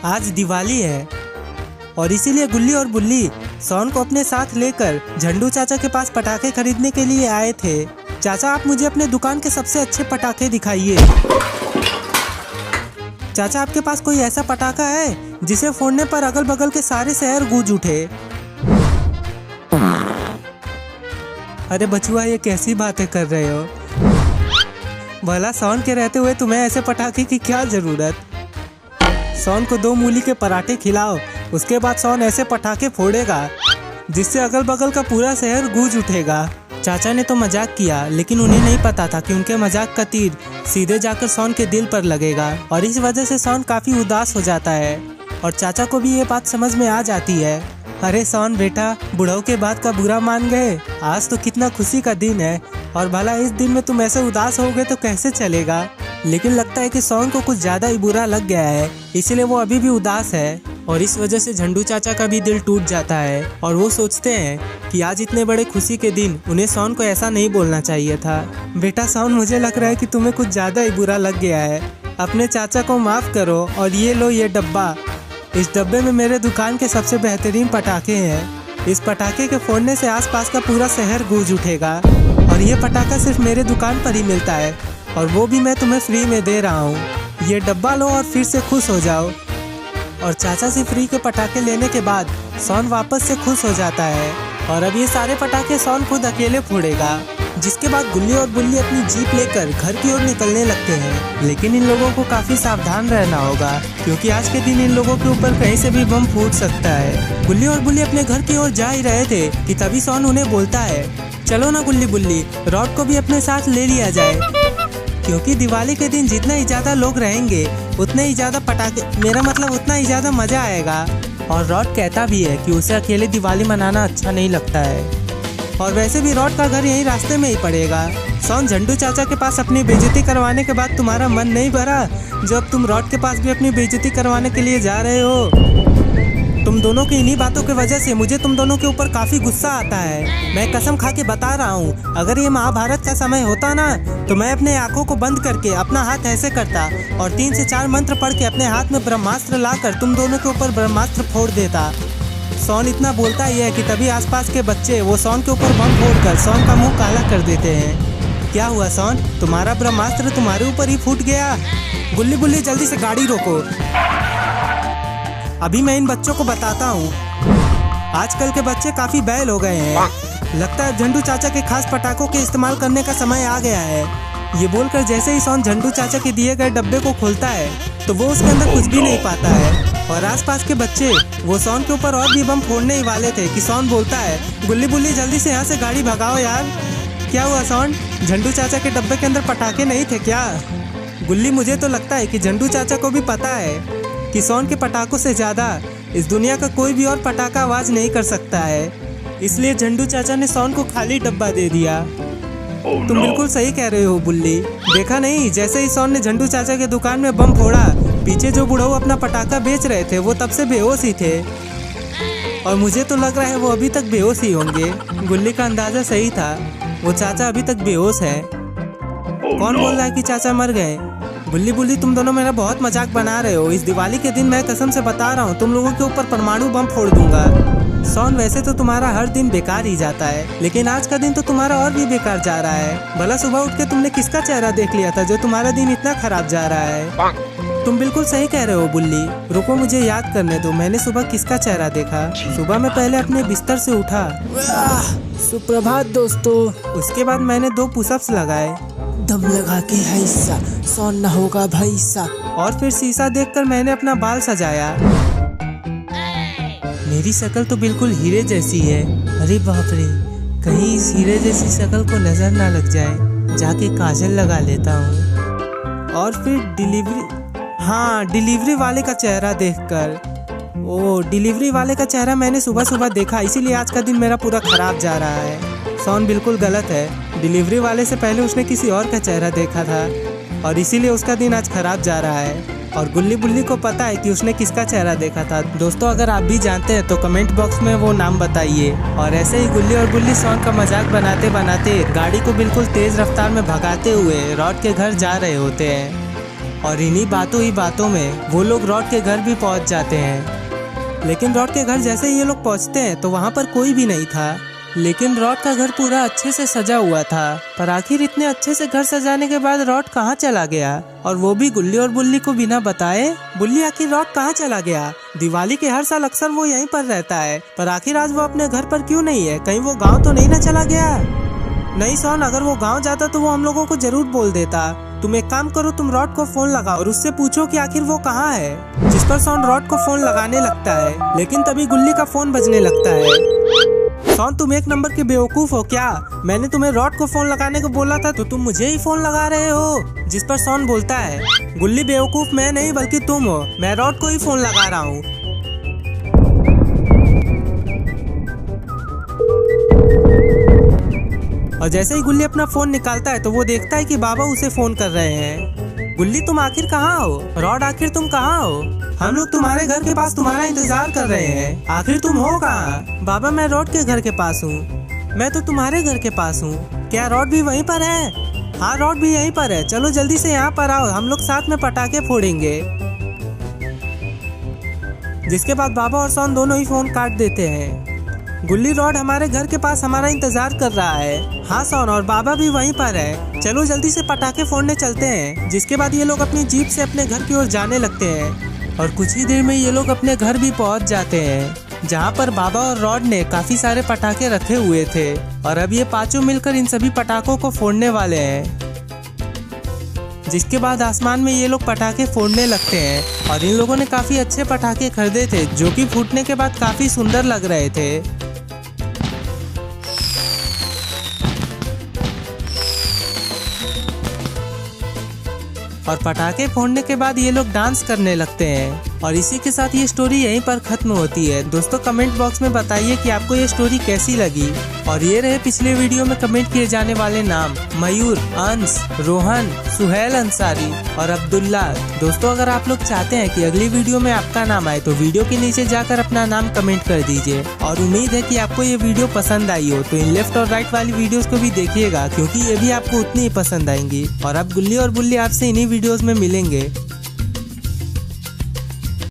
आज दिवाली है और इसीलिए गुल्ली और बुल्ली सोन को अपने साथ लेकर झंडू चाचा के पास पटाखे खरीदने के लिए आए थे। चाचा, आप मुझे अपने दुकान के सबसे अच्छे पटाखे दिखाइए। चाचा, आपके पास कोई ऐसा पटाखा है जिसे फोड़ने पर अगल बगल के सारे शहर गूंज उठे? अरे बचुआ, ये कैसी बातें कर रहे हो? भला सोन के रहते हुए तुम्हें ऐसे पटाखे की क्या जरूरत? सोन को 2 मूली के पराठे खिलाओ, उसके बाद सोन ऐसे पटाखे फोड़ेगा जिससे अगल बगल का पूरा शहर गूंज उठेगा। चाचा ने तो मजाक किया, लेकिन उन्हें नहीं पता था कि उनके मजाक का तीर सीधे जाकर सोन के दिल पर लगेगा और इस वजह से सोन काफी उदास हो जाता है और चाचा को भी ये बात समझ में आ जाती है। अरे सोन बेटा, बुढ़ऊ के बात का बुरा मान गए। आज तो कितना खुशी का दिन है और भला इस दिन में तुम ऐसे उदास हो गए तो कैसे चलेगा? लेकिन लगता है कि सोन को कुछ ज्यादा ही बुरा लग गया है, इसीलिए वो अभी भी उदास है और इस वजह से झंडू चाचा का भी दिल टूट जाता है और वो सोचते हैं कि आज इतने बड़े खुशी के दिन उन्हें सोन को ऐसा नहीं बोलना चाहिए था। बेटा सोन, मुझे लग रहा है कि तुम्हें कुछ ज्यादा ही बुरा लग गया है। अपने चाचा को माफ करो और ये लो ये डब्बा। इस डब्बे में मेरे दुकान के सबसे बेहतरीन पटाखे हैं। इस पटाखे के फोड़ने से आसपास का पूरा शहर गूंज उठेगा और ये पटाखा सिर्फ मेरे दुकान पर ही मिलता है और वो भी मैं तुम्हें फ्री में दे रहा हूँ। ये डब्बा लो और फिर से खुश हो जाओ। और चाचा से फ्री के पटाखे लेने के बाद सोन वापस से खुश हो जाता है और अब ये सारे पटाखे सोन खुद अकेले फोड़ेगा। जिसके बाद गुल्ली और बुल्ली अपनी जीप लेकर घर की ओर निकलने लगते हैं। लेकिन इन लोगों को काफी सावधान रहना होगा क्योंकि आज के दिन इन लोगों के ऊपर कहीं से भी बम फूट सकता है। गुल्ली और बुल्ली अपने घर की ओर जा ही रहे थे कि तभी सोन उन्हें बोलता है, चलो ना गुल्ली बुल्ली, रॉड को भी अपने साथ ले लिया जाए क्योंकि दिवाली के दिन जितना ही ज्यादा लोग रहेंगे उतने ही ज्यादा पटाखे, मेरा मतलब उतना ही ज्यादा मजा आएगा। और रॉड कहता भी है कि उसे अकेले दिवाली मनाना अच्छा नहीं लगता है और वैसे भी रॉड का घर यहीं रास्ते में ही पड़ेगा। सोन, झंडू चाचा के पास अपनी बेइज्जती करवाने के बाद तुम्हारा मन नहीं भरा जब तुम रॉड के पास भी अपनी बेइज्जती करवाने के लिए जा रहे हो? तुम दोनों की इन्हीं बातों की वजह से मुझे तुम दोनों के ऊपर काफी गुस्सा आता है। मैं कसम खा के बता रहा हूँ, अगर ये महाभारत का समय होता ना तो मैं अपने आंखों को बंद करके अपना हाथ ऐसे करता और 3 से 4 मंत्र पढ़ के अपने हाथ में ब्रह्मास्त्र लाकर तुम दोनों के ऊपर ब्रह्मास्त्र फोड़ देता। सोन इतना बोलता ही है कि तभी आसपास के बच्चे वो सोन के ऊपर बम फोड़कर सोन का मुंह काला कर देते हैं। क्या हुआ सोन, तुम्हारा ब्रह्मास्त्र तुम्हारे ऊपर ही फूट गया? गुल्ली बुल्ली, जल्दी से गाड़ी रोको, अभी मैं इन बच्चों को बताता हूँ। आजकल के बच्चे काफी बैल हो गए हैं। लगता है झंडू चाचा के खास पटाखों के इस्तेमाल करने का समय आ गया है। ये बोलकर जैसे ही सोन झंडू चाचा के दिए गए डब्बे को खोलता है तो वो उसके अंदर कुछ भी नहीं पाता है और आसपास के बच्चे वो सोन के ऊपर और भी बम फोड़ने ही वाले थे कि सोन बोलता है, गुल्ली बुल्ली जल्दी से यहाँ से गाड़ी भगाओ यार। क्या हुआ सोन, झंडू चाचा के डब्बे के अंदर पटाखे नहीं थे क्या? गुल्ली, मुझे तो लगता है कि झंडू चाचा को भी पता है कि सोन के पटाखों से ज्यादा इस दुनिया का कोई भी और पटाखा आवाज नहीं कर सकता है, इसलिए झंडू चाचा ने सोन को खाली डब्बा दे दिया। तुम बिल्कुल सही कह रहे हो बुल्ली। देखा नहीं, जैसे ही सोन ने झंडू चाचा के दुकान में बम फोड़ा, पीछे जो बुढ़ऊ अपना पटाखा बेच रहे थे वो तब से बेहोश ही थे और मुझे तो लग रहा है वो अभी तक बेहोश ही होंगे। गुल्ली का अंदाजा सही था, वो चाचा अभी तक बेहोश है। कौन बोल रहा है कि चाचा मर गए? गुल्ली बुल्ली, तुम दोनों मेरा बहुत मजाक बना रहे हो। इस दिवाली के दिन मैं कसम से बता रहा हूँ तुम लोगों के ऊपर परमाणु बम फोड़ दूंगा। सोन, वैसे तो तुम्हारा हर दिन बेकार ही जाता है, लेकिन आज का दिन तो तुम्हारा और भी बेकार जा रहा है। भला सुबह उठ के तुमने किसका चेहरा देख लिया था जो तुम्हारा दिन इतना खराब जा रहा है? तुम बिल्कुल सही कह रहे हो बुल्ली, रुको मुझे याद करने दो, मैंने सुबह किसका चेहरा देखा। सुबह मैं पहले अपने बिस्तर से उठा, सुप्रभात दोस्तों। उसके बाद मैंने 2 पुशअप्स लगाए, दम लगा के ऐसा सोन ना होगा भैसा। और फिर शीशा देखकर मैंने अपना बाल सजाया। मेरी शक्ल तो बिल्कुल हीरे जैसी है। अरे बाप रे, कहीं इस हीरे जैसी शक्ल को नजर ना लग जाए, जाके काजल लगा लेता हूँ। और फिर डिलीवरी वाले का चेहरा देखकर, डिलीवरी वाले का चेहरा मैंने सुबह सुबह देखा, इसीलिए आज का दिन मेरा पूरा खराब जा रहा है। सोन बिल्कुल गलत है, डिलीवरी वाले से पहले उसने किसी और का चेहरा देखा था और इसीलिए उसका दिन आज खराब जा रहा है और गुल्ली बुल्ली को पता है कि उसने किसका चेहरा देखा था। दोस्तों, अगर आप भी जानते हैं तो कमेंट बॉक्स में वो नाम बताइए। और ऐसे ही गुल्ली और बुल्ली सोन का मजाक बनाते बनाते गाड़ी को बिल्कुल तेज रफ्तार में भगाते हुए रॉड के घर जा रहे होते हैं। और इन्हीं बातों ही बातों में वो लोग रॉड के घर भी पहुंच जाते हैं। लेकिन रॉड के घर जैसे ही ये लोग पहुंचते हैं तो वहाँ पर कोई भी नहीं था। लेकिन रॉड का घर पूरा अच्छे से सजा हुआ था। पर आखिर इतने अच्छे से घर सजाने के बाद रॉड कहाँ चला गया, और वो भी गुल्ली और बुल्ली को बिना बताए। बुल्ली आखिर रॉड कहाँ चला गया? दिवाली के हर साल अक्सर वो यहीं पर रहता है, पर आखिर आज वो अपने घर पर क्यों नहीं है? कहीं वो गाँव तो नहीं ना चला गया? नहीं सोन, अगर वो गाँव जाता तो वो हम लोगों को जरूर बोल देता। तुम एक काम करो, तुम रॉड को फोन लगाओ और उससे पूछो कि आखिर वो कहाँ है। जिस पर सोन रॉड को फोन लगाने लगता है, लेकिन तभी गुल्ली का फोन बजने लगता है। सोन, तुम एक नंबर के बेवकूफ हो क्या? मैंने तुम्हें रॉड को फोन लगाने को बोला था तो तुम मुझे ही फोन लगा रहे हो। जिस पर सोन बोलता है, गुल्ली बेवकूफ मैं नहीं बल्कि तुम हो, मैं रॉड को ही फोन लगा रहा हूँ। और जैसे ही गुल्ली अपना फोन निकालता है तो वो देखता है कि बाबा उसे फोन कर रहे हैं। गुल्ली, तुम आखिर कहाँ हो? रॉड, आखिर तुम कहाँ हो? हम लोग तुम्हारे घर के पास तुम्हारा इंतजार कर रहे हैं, आखिर तुम हो कहाँ? बाबा, मैं रॉड के घर के पास हूँ। मैं तो तुम्हारे घर के पास हूँ। क्या रॉड भी वहीं पर है? हाँ, रॉड भी यहीं पर है। चलो जल्दी से यहाँ पर आओ, हम लोग साथ में पटाखे फोड़ेंगे। जिसके बाद बाबा और सोन दोनों ही फोन काट देते हैं। गुल्ली, रॉड हमारे घर के पास हमारा इंतजार कर रहा है। हाँ सोन, और बाबा भी वहीं पर है। चलो जल्दी से पटाखे फोड़ने चलते हैं। जिसके बाद ये लोग अपनी जीप से अपने घर की ओर जाने लगते हैं और कुछ ही देर में ये लोग अपने घर भी पहुंच जाते हैं, जहाँ पर बाबा और रॉड ने काफी सारे पटाखे रखे हुए थे और अब ये पांचों मिलकर इन सभी पटाखों को फोड़ने वाले हैं। जिसके बाद आसमान में ये लोग पटाखे फोड़ने लगते हैं और इन लोगों ने काफी अच्छे पटाखे खरीदे थे जो कि फूटने के बाद काफी सुंदर लग रहे थे। और पटाखे फोड़ने के बाद ये लोग डांस करने लगते हैं और इसी के साथ ये स्टोरी यहीं पर खत्म होती है। दोस्तों, कमेंट बॉक्स में बताइए कि आपको ये स्टोरी कैसी लगी। और ये रहे पिछले वीडियो में कमेंट किए जाने वाले नाम: मयूर, अंश, रोहन, सुहेल अंसारी और अब्दुल्ला। दोस्तों, अगर आप लोग चाहते हैं कि अगली वीडियो में आपका नाम आए तो वीडियो के नीचे जाकर अपना नाम कमेंट कर दीजिए। और उम्मीद है कि आपको ये वीडियो पसंद आई हो, तो इन लेफ्ट और राइट वाली वीडियोस को भी देखिएगा क्योंकि ये भी आपको उतनी ही पसंद आएंगी। और अब गुल्ली और बुल्ली आपसे इन्हीं वीडियोस में मिलेंगे।